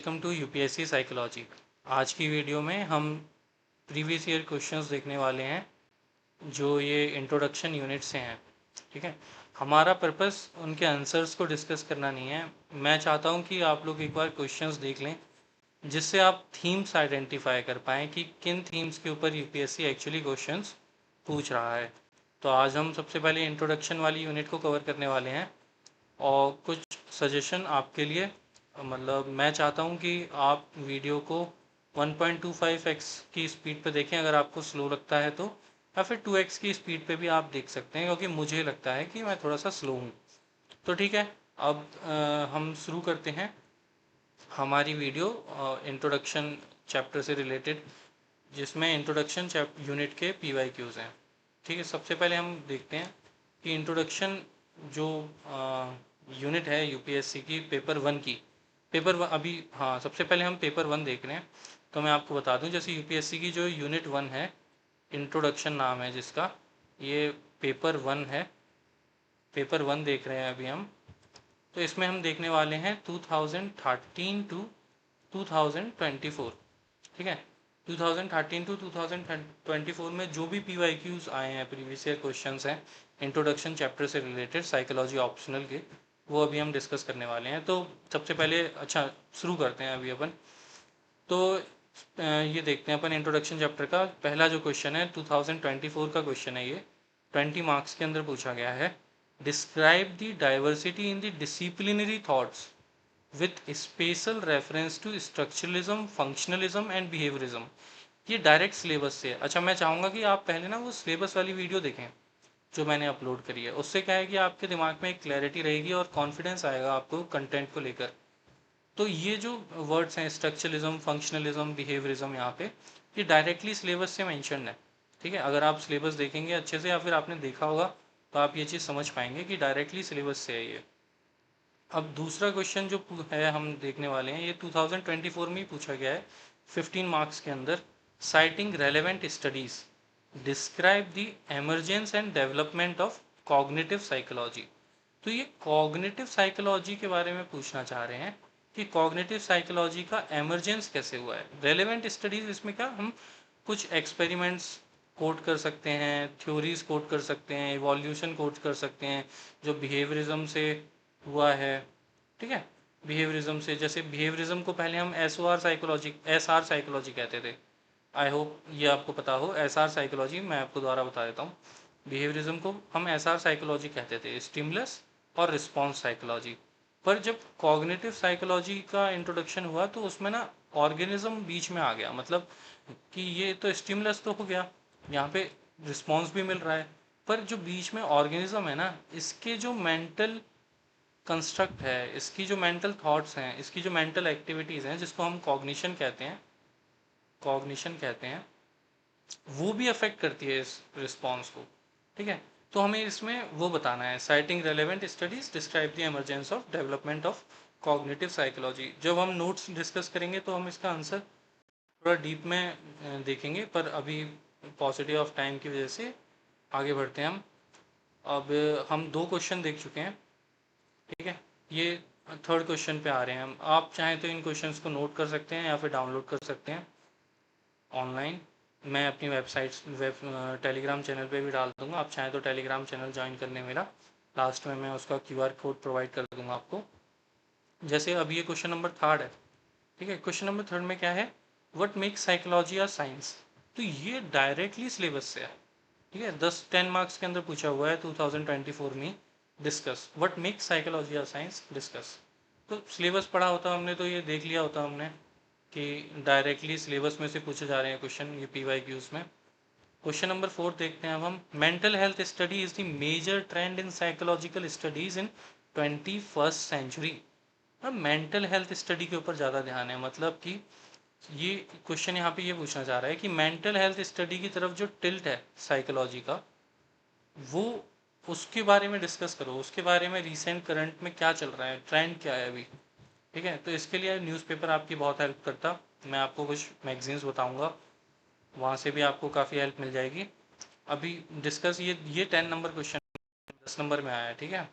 Welcome to UPSC psychology. आज की video में हम प्रीवियस ईयर क्वेश्चंस देखने वाले हैं जो ये इंट्रोडक्शन यूनिट से हैं। ठीक है, हमारा पर्पस उनके आंसर्स को डिस्कस करना नहीं है। मैं चाहता हूँ कि आप लोग एक बार क्वेश्चंस देख लें जिससे आप थीम्स आइडेंटिफाई कर पाएँ कि किन थीम्स के ऊपर यूपीएससी एक्चुअली क्वेश्चंस पूछ रहा है। तो आज हम सबसे पहले इंट्रोडक्शन वाली यूनिट को कवर करने वाले हैं और कुछ सजेशन आपके लिए। मतलब मैं चाहता हूँ कि आप वीडियो को 1.25x की स्पीड पे देखें अगर आपको स्लो लगता है तो, या फिर 2x की स्पीड पे भी आप देख सकते हैं क्योंकि मुझे लगता है कि मैं थोड़ा सा स्लो हूँ। तो ठीक है, अब हम शुरू करते हैं हमारी वीडियो इंट्रोडक्शन चैप्टर से रिलेटेड, जिसमें इंट्रोडक्शन यूनिट के PYQs हैं। ठीक है, सबसे पहले हम देखते हैं कि इंट्रोडक्शन जो यूनिट है यूपीएससी की पेपर 1 की, अभी हाँ सबसे पहले हम पेपर 1 देख रहे हैं। तो मैं आपको बता दूं, जैसे यूपीएससी की जो यूनिट 1 है, इंट्रोडक्शन नाम है जिसका, ये पेपर 1 है। पेपर 1 देख रहे हैं अभी हम। तो इसमें हम देखने वाले हैं 2013 टू 2024। ठीक है, 2013 टू 2024 में जो भी PYQs आए हैं, प्रीवियस ईयर क्वेश्चंस हैं इंट्रोडक्शन चैप्टर से रिलेटेड साइकोलॉजी ऑप्शनल के, वो अभी हम डिस्कस करने वाले हैं। तो सबसे पहले अच्छा शुरू करते हैं अभी अपन। तो ये देखते हैं अपन इंट्रोडक्शन चैप्टर का पहला जो क्वेश्चन है, 2024 का क्वेश्चन है ये। 20 मार्क्स के अंदर पूछा गया है। Describe the diversity in the disciplinary thoughts with special reference to structuralism, functionalism and behaviourism. ये डायरेक्ट सिलेबस से है। अच्छा, मैं चाहूँगा कि आप पहले ना वो सिलेबस वाली वीडियो देखें जो मैंने अपलोड करी है। उससे क्या है कि आपके दिमाग में एक क्लैरिटी रहेगी और कॉन्फिडेंस आएगा आपको कंटेंट को लेकर। तो ये जो वर्ड्स हैं स्ट्रक्चरलिज्म, फंक्शनलिज्म, बिहेवियरिज्म, यहाँ पे ये डायरेक्टली सिलेबस से मेंशन है। ठीक है, अगर आप सिलेबस देखेंगे अच्छे से या फिर आपने देखा होगा तो आप ये चीज़ समझ पाएंगे कि डायरेक्टली सिलेबस से है ये। अब दूसरा क्वेश्चन जो है हम देखने वाले हैं, ये 2024 में ही पूछा गया है 15 मार्क्स के अंदर। Citing relevant studies describe the emergence and development of cognitive psychology. तो ये कॉग्निटिव साइकोलॉजी के बारे में पूछना चाह रहे हैं कि कॉग्निटिव साइकोलॉजी का एमरजेंस कैसे हुआ है। रेलेवेंट स्टडीज, इसमें क्या हम कुछ एक्सपेरिमेंट्स कोट कर सकते हैं, थ्योरीज कोट कर सकते हैं, इवोल्यूशन कोट कर सकते हैं जो बिहेवियरिज्म से हुआ है। ठीक है, बिहेवियरिज्म से, जैसे बिहेवियरिज्म को पहले हम SR साइकोलॉजी कहते थे। आई होप ये आपको पता हो। SR साइकोलॉजी मैं आपको दोबारा बता देता हूँ। बिहेवियरिज्म को हम SR साइकोलॉजी कहते थे, स्टिमुलस और रिस्पॉन्स साइकोलॉजी। पर जब कॉग्निटिव साइकोलॉजी का इंट्रोडक्शन हुआ तो उसमें ना ऑर्गेनिज्म बीच में आ गया। मतलब कि ये तो स्टिमुलस तो हो गया, यहाँ पे रिस्पॉन्स भी मिल रहा है, पर जो बीच में ऑर्गेनिज्म है ना, इसके जो मेंटल कंस्ट्रक्ट है, इसकी जो मेंटल थॉट्स हैं, इसकी जो मेंटल एक्टिविटीज़ हैं, जिसको हम कॉग्निशन कहते हैं, वो भी अफेक्ट करती है इस रिस्पॉन्स को। ठीक है, तो हमें इसमें वो बताना है, citing relevant studies describe the emergence of development of cognitive psychology. जब हम नोट्स डिस्कस करेंगे तो हम इसका आंसर थोड़ा डीप में देखेंगे, पर अभी पॉजिटिव ऑफ टाइम की वजह से आगे बढ़ते हैं हम। अब हम 2 क्वेश्चन देख चुके हैं। ठीक है, ये थर्ड क्वेश्चन पे आ रहे हैं हम। आप चाहें तो इन क्वेश्चंस को नोट कर सकते हैं या फिर डाउनलोड कर सकते हैं ऑनलाइन। मैं अपनी टेलीग्राम चैनल पे भी डाल दूंगा, आप चाहें तो टेलीग्राम चैनल ज्वाइन करने मेरा, लास्ट में मैं उसका QR कोड प्रोवाइड कर दूंगा आपको। जैसे अब ये क्वेश्चन नंबर 3 है। ठीक है, क्वेश्चन नंबर 3 में क्या है, व्हाट मेक्स साइकोलॉजी और साइंस। तो ये डायरेक्टली सिलेबस से है। ठीक है, 10 मार्क्स के अंदर पूछा हुआ है 2024 में। डिस्कस व्हाट मेक्स साइकोलॉजी और साइंस, डिस्कस। तो सिलेबस पढ़ा होता हमने तो ये देख लिया होता हमने कि डायरेक्टली सिलेबस में से पूछे जा रहे हैं क्वेश्चन ये PYQs में। क्वेश्चन नंबर 4 देखते हैं अब हम। Mental health study is the major trend in psychological studies in 21st century. अब मेंटल हेल्थ स्टडी के ऊपर ज़्यादा ध्यान है, मतलब कि ये क्वेश्चन यहाँ पे ये पूछना चाह रहा है कि मेंटल हेल्थ स्टडी की तरफ जो टिल्ट है साइकोलॉजी का, वो उसके बारे में डिस्कस करो, उसके बारे में रिसेंट करंट में क्या चल रहा है, ट्रेंड क्या है अभी। ठीक है, तो इसके लिए न्यूज़पेपर आपकी बहुत हेल्प करता। मैं आपको कुछ मैगजीन्स बताऊंगा, वहाँ से भी आपको काफ़ी हेल्प मिल जाएगी। अभी डिस्कस ये 10 नंबर क्वेश्चन 10 नंबर में आया है। ठीक है,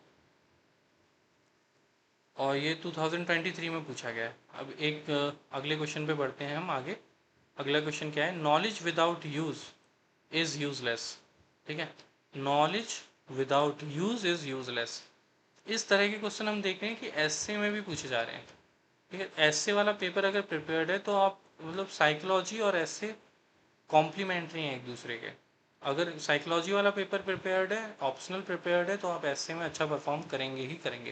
और ये 2023 में पूछा गया है। अब एक अगले क्वेश्चन पे बढ़ते हैं हम आगे। अगला क्वेश्चन क्या है, knowledge without use is useless. ठीक है, knowledge without use is useless. इस तरह के क्वेश्चन हम देख रहे हैं कि एसए में भी पूछे जा रहे हैं। ठीक है, एसए वाला पेपर अगर प्रिपेयर्ड है तो आप मतलब साइकोलॉजी और एसए कॉम्प्लीमेंट्री हैं एक दूसरे के। अगर साइकोलॉजी वाला पेपर प्रिपेयर्ड है, ऑप्शनल प्रिपेयर्ड है, तो आप एसए में अच्छा परफॉर्म करेंगे ही करेंगे।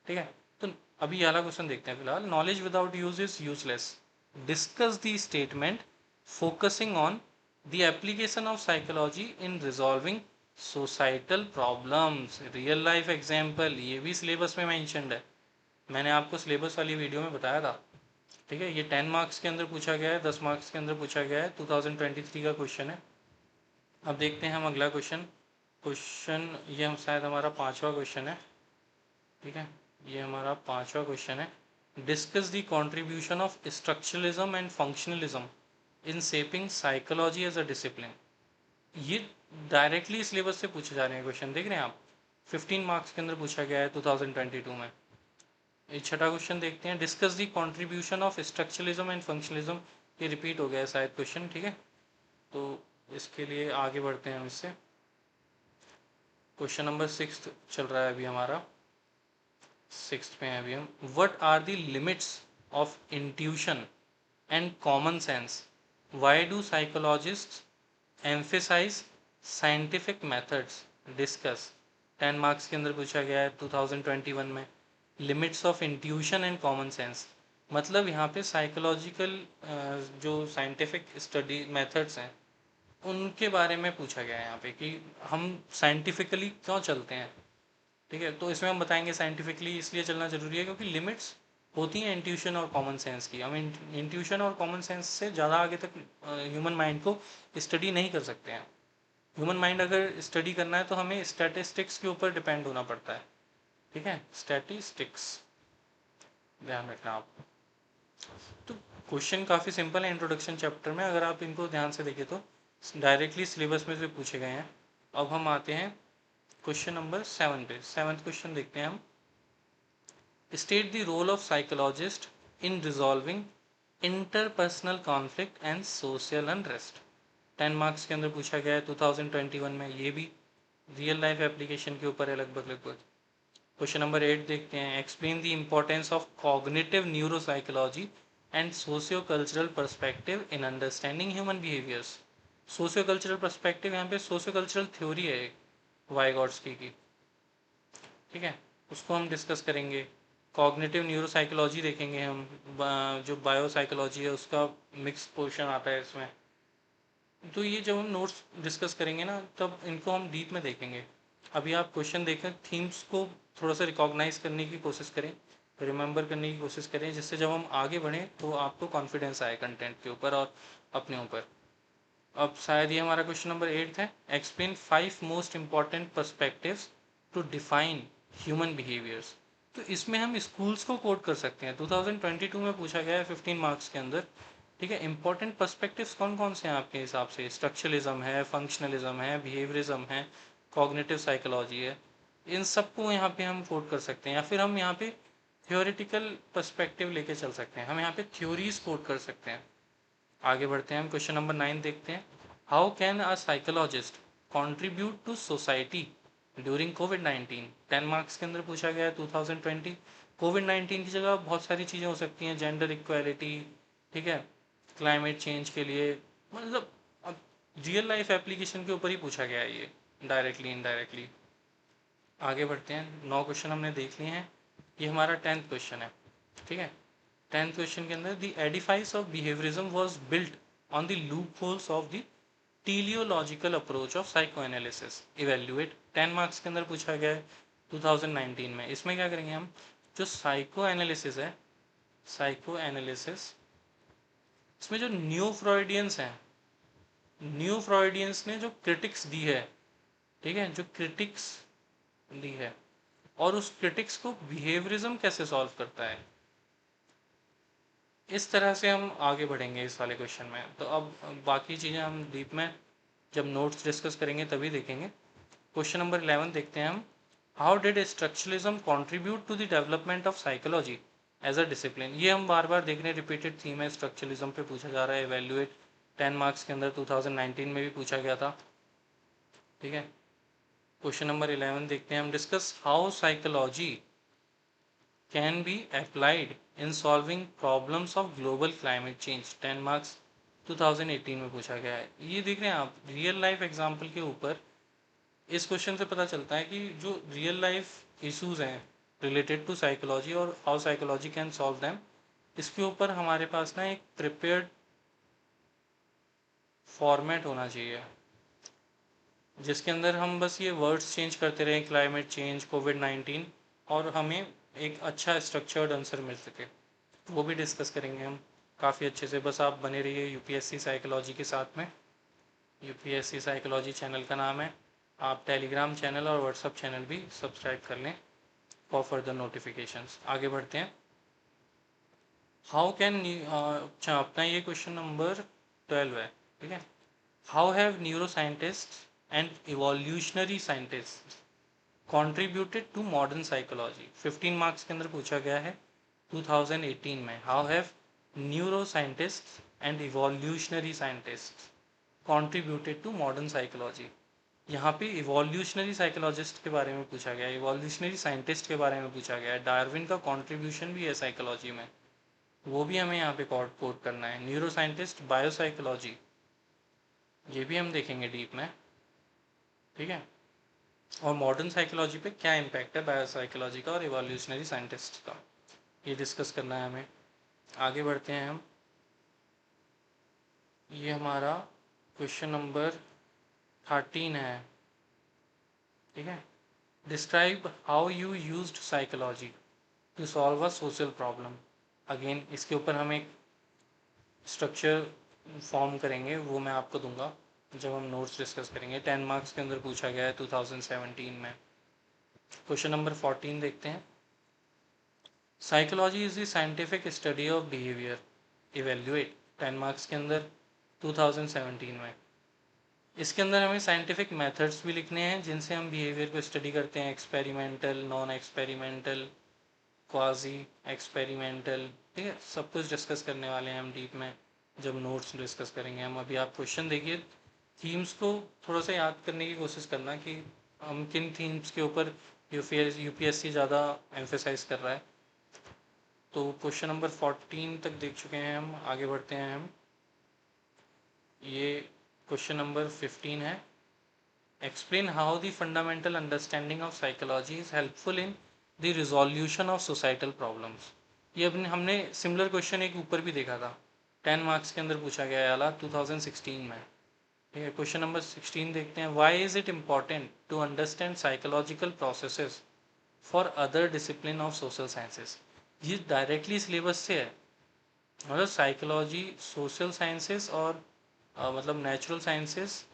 ठीक है, तो अभी ये वाला क्वेश्चन देखते हैं फिलहाल। Knowledge without use is useless, discuss the statement focusing on the application of psychology in resolving societal problems, real life example. ये भी सिलेबस में मैंशनड है, मैंने आपको सिलेबस वाली वीडियो में बताया था। ठीक है, ये 10 मार्क्स के अंदर पूछा गया है, 10 मार्क्स के अंदर पूछा गया है, 2023 का क्वेश्चन है। अब देखते हैं हम अगला क्वेश्चन। क्वेश्चन ये हम शायद हमारा 5वां क्वेश्चन है। ठीक है, ये हमारा 5वां क्वेश्चन है। Discuss the contribution of structuralism and functionalism in shaping psychology as a discipline. ये डायरेक्टली सिलेबस से पूछे जा रहे हैं क्वेश्चन, देख रहे हैं आप, 15 मार्क्स के अंदर पूछा गया है 2022 में। ये छठा क्वेश्चन देखते हैं, discuss the contribution of structuralism and functionalism. ये रिपीट हो गया है शायद क्वेश्चन। ठीक है, तो इसके लिए आगे बढ़ते हैं हम इससे। क्वेश्चन नंबर 6 चल रहा है अभी हमारा, 6 में अभी हम। What are the limits of intuition and common sense, why do psychologists emphasise scientific methods, discuss. 10 marks के अंदर पूछा गया है 2021 में। Limits of intuition and common sense मतलब यहाँ पे साइकोलॉजिकल जो साइंटिफिक स्टडी मेथड्स हैं उनके बारे में पूछा गया है यहाँ पे कि हम साइंटिफिकली क्यों चलते हैं। ठीक है, तो इसमें हम बताएंगे साइंटिफिकली इसलिए चलना जरूरी है क्योंकि लिमिट्स होती हैं इंट्यूशन और कॉमन सेंस की। हम इंट्यूशन और कॉमन सेंस से ज़्यादा आगे तक ह्यूमन माइंड को स्टडी नहीं कर सकते हैं। ह्यूमन माइंड अगर स्टडी करना है तो हमें स्टैटिस्टिक्स के ऊपर डिपेंड होना पड़ता है। ठीक है, स्टैटिस्टिक्स ध्यान रखना आप। तो क्वेश्चन काफ़ी सिंपल है इंट्रोडक्शन चैप्टर में, अगर आप इनको ध्यान से देखें तो डायरेक्टली सिलेबस में से पूछे गए हैं। अब हम आते हैं क्वेश्चन नंबर 7 पे। 7th क्वेश्चन देखते हैं हम। State the role of psychologist in resolving interpersonal conflict and social unrest. 10 marks के अंदर पूछा गया है 2021 में। ये भी रियल लाइफ एप्लीकेशन के ऊपर है लगभग लगभग। क्वेश्चन नंबर 8 देखते हैं। Explain the importance of cognitive neuropsychology and socio cultural perspective in understanding human behaviours. Socio cultural perspective यहाँ पे सोशियो कल्चरल थ्योरी है वाइगॉट्स्की की। ठीक है, उसको हम डिस्कस करेंगे। कॉग्निटिव न्यूरोसाइकोलॉजी देखेंगे हम, जो बायोसाइकोलॉजी है उसका मिक्स पोर्शन आता है इसमें। तो ये जब हम नोट्स डिस्कस करेंगे ना तब इनको हम डीप में देखेंगे। अभी आप क्वेश्चन देखें, थीम्स को थोड़ा सा रिकॉग्नाइज करने की कोशिश करें, रिमेंबर करने की कोशिश करें, जिससे जब हम आगे बढ़ें तो आपको कॉन्फिडेंस आए कंटेंट के ऊपर और अपने ऊपर। अब शायद ये हमारा क्वेश्चन नंबर 8 है। Explain 5 most important perspectives to define human behaviours. तो इसमें हम स्कूल्स को कोट कर सकते हैं, 2022 में पूछा गया है 15 मार्क्स के अंदर। ठीक है, इंपॉर्टेंट पर्सपेक्टिव्स कौन कौन से हैं आपके हिसाब से? स्ट्रक्चरलिज्म है, फंक्शनलिज्म है, बिहेवियरिज्म है, कॉग्निटिव साइकोलॉजी है। इन सबको यहाँ पे हम कोट कर सकते हैं, या फिर हम यहाँ पे थ्योरेटिकल पर्सपेक्टिव लेके चल सकते हैं, हम यहाँ पे थ्योरीज कोट कर सकते हैं। आगे बढ़ते हैं हम, क्वेश्चन नंबर 9 देखते हैं। How can a psychologist contribute to society during कोविड-19? 10 मार्क्स के अंदर पूछा गया है 2020। कोविड-19 की जगह बहुत सारी चीज़ें हो सकती हैं, जेंडर इक्वालिटी, ठीक है, क्लाइमेट चेंज के लिए, मतलब अब रियल लाइफ एप्लीकेशन के ऊपर ही पूछा गया है ये, डायरेक्टली इनडायरेक्टली। आगे बढ़ते हैं, 9 क्वेश्चन हमने देख लिए हैं। ये हमारा 10th क्वेश्चन है। ठीक है, 10th क्वेश्चन के अंदर the edifice of behaviourism was built on the loop holes of the टीलियोलॉजिकल approach of psycho analysis, evaluate. 10 marks के अंदर पूछा गया है 2019 में। इसमें क्या करेंगे हम, जो साइको एनालिसिस है, साइको एनालिसिस, इसमें जो न्यू फ्रॉइडियंस हैं, न्यू फ्रॉइडियंस ने जो क्रिटिक्स दी है, ठीक है, जो क्रिटिक्स दी है, और उस क्रिटिक्स को बिहेवियरिज्म कैसे सॉल्व करता है, इस तरह से हम आगे बढ़ेंगे इस वाले क्वेश्चन में। तो अब बाकी चीज़ें हम डीप में जब नोट्स डिस्कस करेंगे तभी देखेंगे। क्वेश्चन नंबर 11 देखते हैं हम। How did structuralism contribute to the development of psychology as a discipline. ये हम बार बार देख रहे हैं, रिपीटेड थीम है, स्ट्रक्चरलिज्म पे पूछा जा रहा है। एवेल्युएट 10 मार्क्स के अंदर 2019 में भी पूछा गया था। ठीक है, क्वेश्चन नंबर 11 देखते हैं हम। Discuss how psychology can be applied in solving problems of global climate change. 10 marks 2018 में पूछा गया है। ये देख रहे हैं आप, रियल लाइफ एग्जाम्पल के ऊपर इस क्वेश्चन से पता चलता है कि जो रियल लाइफ इश्यूज हैं रिलेटेड टू साइकोलॉजी और how psychology can solve them, इसके ऊपर हमारे पास ना एक प्रिपेयर्ड फॉर्मेट होना चाहिए, जिसके अंदर हम बस ये वर्ड्स चेंज करते रहें, क्लाइमेट चेंज, कोविड-19, और हमें एक अच्छा स्ट्रक्चर्ड आंसर मिल सके। वो भी डिस्कस करेंगे हम काफ़ी अच्छे से। बस आप बने रहिए यूपीएससी साइकोलॉजी के साथ में। यूपीएससी साइकोलॉजी चैनल का नाम है। आप टेलीग्राम चैनल और व्हाट्सअप चैनल भी सब्सक्राइब कर लें फॉर फर्दर नोटिफिकेशंस। आगे बढ़ते हैं। हाउ कैन, अच्छा अपना ये क्वेश्चन नंबर 12 है। ठीक है, how have neuro scientist and evolutionary scientist contributed to modern psychology। 15 marks के अंदर पूछा गया है 2018 में। How have neuro scientist and evolutionary scientist contributed to modern psychology। यहाँ पे इवोल्यूशनरी साइकोलॉजिस्ट के बारे में पूछा गया है, इवोल्यूशनरी साइंटिस्ट के बारे में पूछा गया है। डार्विन का कंट्रीब्यूशन भी है साइकोलॉजी में, वो भी हमें यहाँ पे कोट करना है। न्यूरो साइंटिस्ट, बायोसाइकोलॉजी, ये भी हम देखेंगे डीप में। ठीक है, और मॉडर्न साइकोलॉजी पे क्या इम्पैक्ट है बायोसाइकोलॉजी का और इवोल्यूशनरी साइंटिस्ट का, ये डिस्कस करना है हमें। आगे बढ़ते हैं हम। ये हमारा क्वेश्चन नंबर 13 है। ठीक है, describe how you used psychology to solve a social problem. Again इसके ऊपर हम एक स्ट्रक्चर फॉर्म करेंगे, वो मैं आपको दूंगा जब हम नोट्स डिस्कस करेंगे। 10 मार्क्स के अंदर पूछा गया है 2017 में। क्वेश्चन नंबर 14 देखते हैं। Psychology is the scientific study of behaviour. Evaluate 10 marks के अंदर 2017 में। इसके अंदर हमें साइंटिफिक मेथड्स भी लिखने हैं जिनसे हम बिहेवियर को स्टडी करते हैं। Experimental, non experimental, quasi experimental. ठीक है, सब कुछ डिस्कस करने वाले हैं हम डीप में जब नोट्स डिस्कस करेंगे हम। अभी आप क्वेश्चन देखिए, थीम्स को थोड़ा सा याद करने की कोशिश करना कि हम किन थीम्स के ऊपर यूपीएससी ज़्यादा एम्फेसाइज कर रहा है। तो क्वेश्चन नंबर 14 तक देख चुके हैं हम। आगे बढ़ते हैं हम। ये क्वेश्चन नंबर 15 है। Explain how the fundamental understanding of psychology is helpful in the resolution of societal problems. ये अपने हमने सिमिलर क्वेश्चन एक ऊपर भी देखा था, 10 मार्क्स के अंदर पूछा गया है 2016 में। ठीक है, क्वेश्चन नंबर 16 देखते हैं। Why is it important to understand psychological processes for other discipline of social sciences. ये डायरेक्टली सिलेबस से है, मतलब साइकोलॉजी, सोशल साइंसेस और मतलब नेचुरल साइंसेस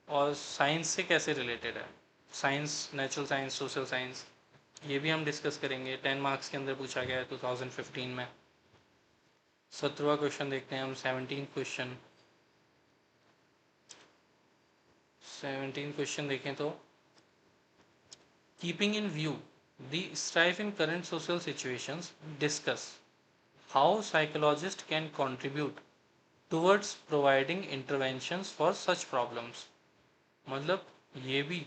और साइंस से कैसे रिलेटेड है। Science, natural science, social science, ये भी हम डिस्कस करेंगे। 10 मार्क्स के अंदर पूछा गया है 2015 में। 17वां क्वेश्चन देखते हैं हम। 17 क्वेश्चन देखें तो, keeping in view the strife in current social situations, discuss how psychologist can contribute towards providing interventions for such problems. मतलब ये भी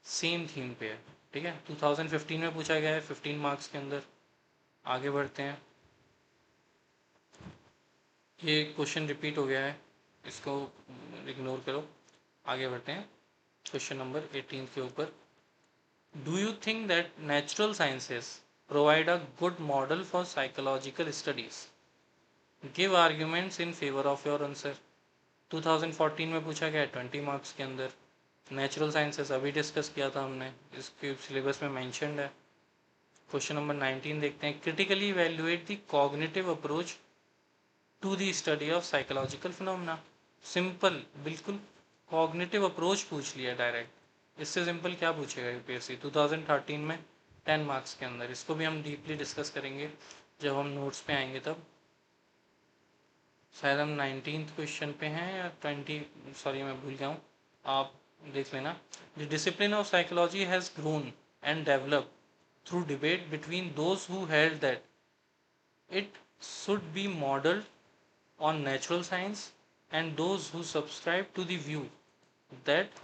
सेम थीम पे है। ठीक है, 2015 में पूछा गया है 15 मार्क्स के अंदर। आगे बढ़ते हैं। ये क्वेश्चन रिपीट हो गया है, इसको इग्नोर करो। आगे बढ़ते हैं क्वेश्चन नंबर 18 के ऊपर। Do you think that natural sciences provide a good model for psychological studies? Give arguments in favour of your answer. 2014 में पूछा गया है 20 मार्क्स के अंदर। नेचुरल साइंसेस अभी डिस्कस किया था हमने, इसके सिलेबस में मैंशनड है। क्वेश्चन नंबर 19 देखते हैं। Critically evaluate the cognitive approach to the study of psychological phenomena. Simple, बिल्कुल कॉग्निटिव अप्रोच पूछ लिया डायरेक्ट। इससे सिंपल क्या पूछेगा यूपीएससी 2013 में 10 मार्क्स के अंदर। इसको भी हम डीपली डिस्कस करेंगे जब हम नोट्स पे आएंगे तब। शायद हम 19th क्वेश्चन पे हैं या 20, सॉरी मैं भूल गया हूँ। आप देख लेना। The discipline of psychology has grown and develop through debate between those who held that it should be modeled on natural science and those who subscribe to the view that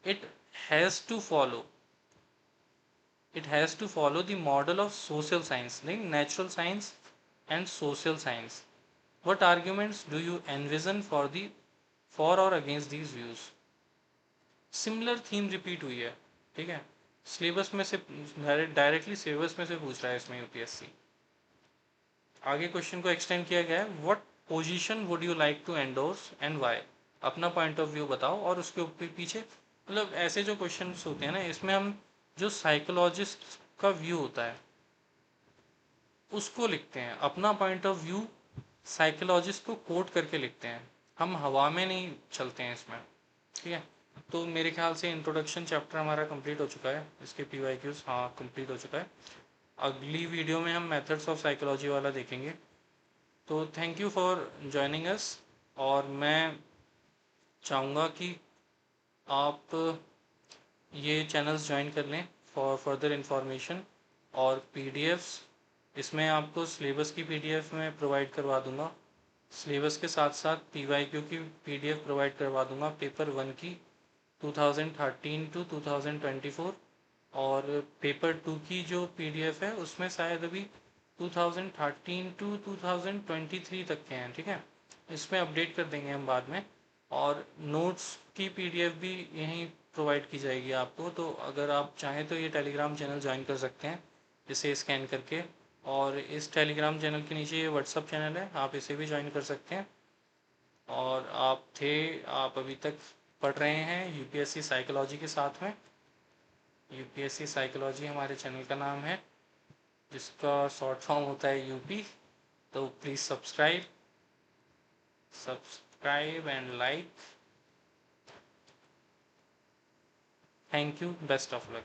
it has to follow the model of social science, like natural science and social science. What arguments do you envision for or against these views? Similar theme repeat हुई है, ठीक है। Syllabus में से directly syllabus में से पूछ रहा है इसमें यूपीएससी। आगे क्वेश्चन को एक्सटेंड किया गया है, what position would you like to endorse and why. अपना पॉइंट ऑफ व्यू बताओ और उसके ऊपर पीछे मतलब ऐसे जो क्वेश्चन होते हैं ना, इसमें हम जो साइकोलॉजिस्ट का व्यू होता है उसको लिखते हैं, अपना पॉइंट ऑफ व्यू साइकोलॉजिस्ट को कोट करके लिखते हैं, हम हवा में नहीं चलते हैं इसमें, ठीक है। तो मेरे ख्याल से इंट्रोडक्शन चैप्टर हमारा कंप्लीट हो चुका है, इसके पीवाईक्यूज हाँ कंप्लीट हो चुका है। अगली वीडियो में हम मेथड्स ऑफ साइकोलॉजी वाला देखेंगे। तो thank you for joining us, और मैं चाहूँगा कि आप ये चैनल्स ज्वाइन कर लें फॉर फर्दर इंफॉर्मेशन और पीडीएफ्स। इसमें आपको सिलेबस की पीडीएफ मैं प्रोवाइड करवा दूंगा, सिलेबस के साथ साथ पीवाईक्यू की पीडीएफ प्रोवाइड करवा दूंगा पेपर 1 की 2013 टू 2024, और पेपर 2 की जो पीडीएफ है उसमें शायद अभी 2013 टू 2023 तक के हैं, ठीक है। इसमें अपडेट कर देंगे हम बाद में, और नोट्स की पीडीएफ भी यहीं प्रोवाइड की जाएगी आपको। तो अगर आप चाहें तो ये टेलीग्राम चैनल ज्वाइन कर सकते हैं इसे स्कैन करके, और इस टेलीग्राम चैनल के नीचे ये व्हाट्सअप चैनल है, आप इसे भी ज्वाइन कर सकते हैं। और आप अभी तक पढ़ रहे हैं यूपीएससी साइकोलॉजी के साथ में। यूपीएससी साइकोलॉजी हमारे चैनल का नाम है, जिसका शॉर्ट फॉर्म होता है यूपी। तो please subscribe and like. Thank you, best of luck.